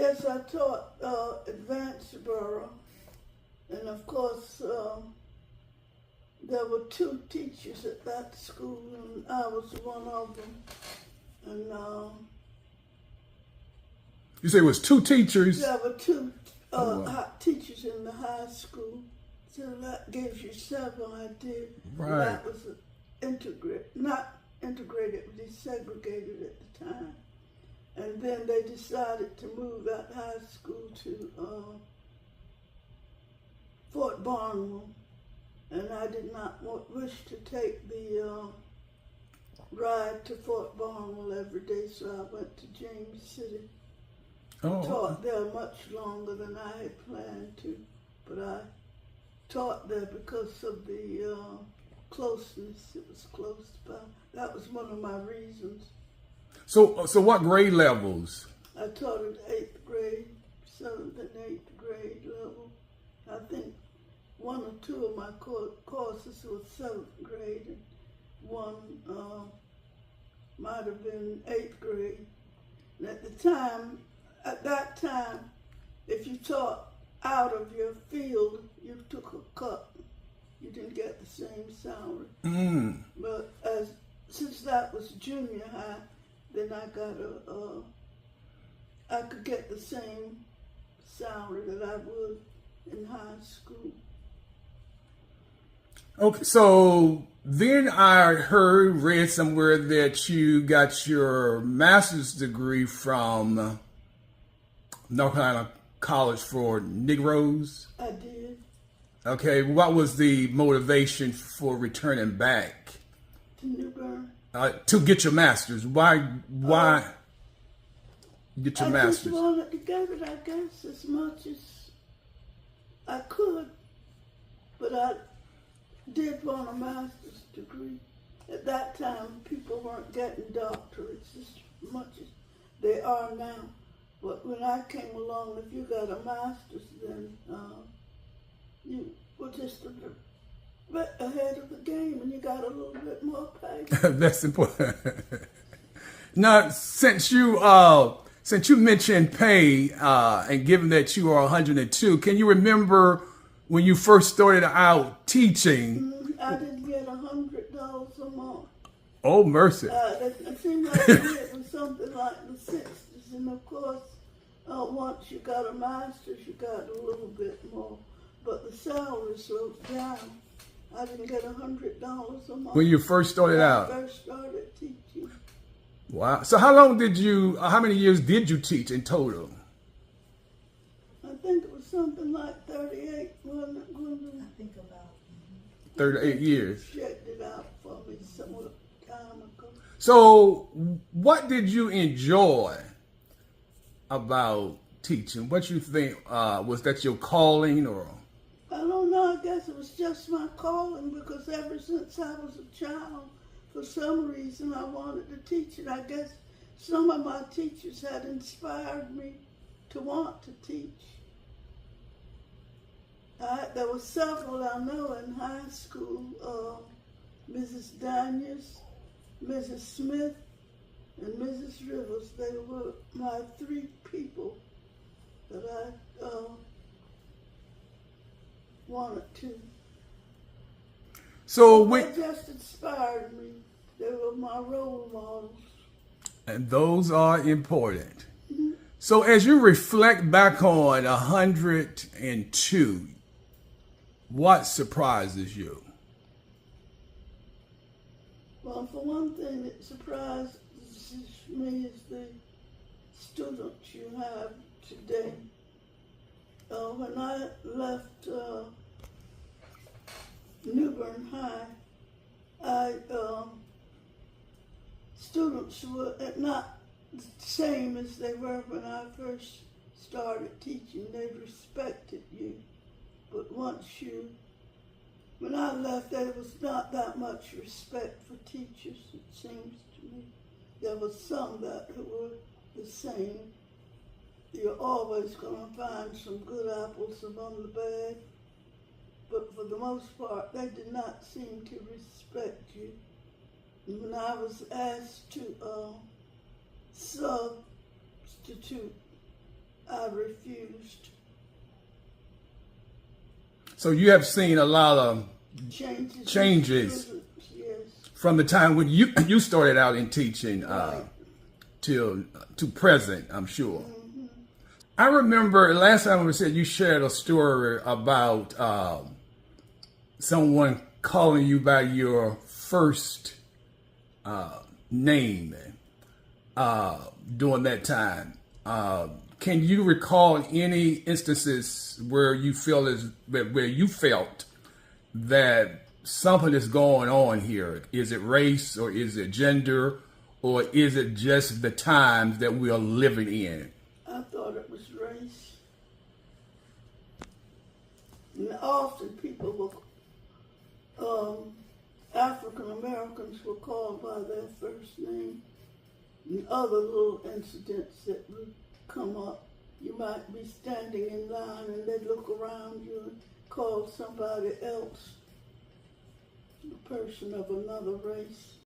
Yes, I taught advanced borough, and of course there were 2 teachers at that school, and I was one of them. And you say it was 2 teachers? there were 2 teachers in the high school, so that gives you 7 I did. Right. And that was not integrated, but desegregated at the time. And then they decided to move that high school to Fort Barnwell. And I did not wish to take the ride to Fort Barnwell every day, so I went to James City. Oh. Taught there much longer than I had planned to, but I taught there because of the closeness. It was close by. That was one of my reasons. So what grade levels? I taught in 8th grade, 7th and 8th grade level. I think 1 or 2 of my courses were 7th grade, and 1 might have been 8th grade. And at that time, if you taught out of your field, you took a cut. You didn't get the same salary. Mm. But since that was junior high, then I got I could get the same salary that I would in high school. Okay, so then I read somewhere that you got your master's degree from North Carolina College for Negroes. I did. Okay, what was the motivation for returning back To New Bern. to get your master's? Why get your I master's? just wanted to get it, I guess, as much as I could, but I did want a master's degree. At that time, people weren't getting doctorates as much as they are now. But when I came along, if you got a master's, then you were just a bit ahead of the game, and you got a little bit more pay. That's important. Now, since you mentioned pay, and given that you are 102, can you remember when you first started out teaching? I didn't get $100 a month. Oh, mercy. It seemed like it was something like the 60s, and of course, once you got a master's, you got a little bit more. But the salaries went down. I didn't get $100 a month. When you first started out? When I first started teaching. Wow. So how many years did you teach in total? I think it was something like 38, wasn't it? I think about 38 years. Checked it out for me some time ago. So what did you enjoy about teaching? What you think, was that your calling or? I don't know, I guess it was just my calling, because ever since I was a child, for some reason I wanted to teach it. I guess some of my teachers had inspired me to want to teach. There were several I know in high school, Mrs. Daniels, Mrs. Smith, and Mrs. Rivers. They were my 3 people that I wanted to. So they just inspired me. They were my role models. And those are important. Mm-hmm. So as you reflect back on 102, what surprises you? Well, for one thing, it surprises me is the students you have today. When I left New Bern High, students were not the same as they were when I first started teaching. They respected you. But when I left, there was not that much respect for teachers, it seems to me. There were some that were the same. You're always going to find some good apples among the bad. But for the most part, they did not seem to respect you. And when I was asked to substitute I refused. So you have seen a lot of Changes. Yes. from the time when you started out in teaching Right. till to present, I'm sure. I remember last time we said you shared a story about someone calling you by your first name during that time. Can you recall any instances where you where you felt that something is going on here? Is it race, or is it gender, or is it just the times that we are living in? I thought it was race. And often people were, African Americans were called by their first name. And other little incidents that would come up. You might be standing in line and they'd look around you and call somebody else, a person of another race.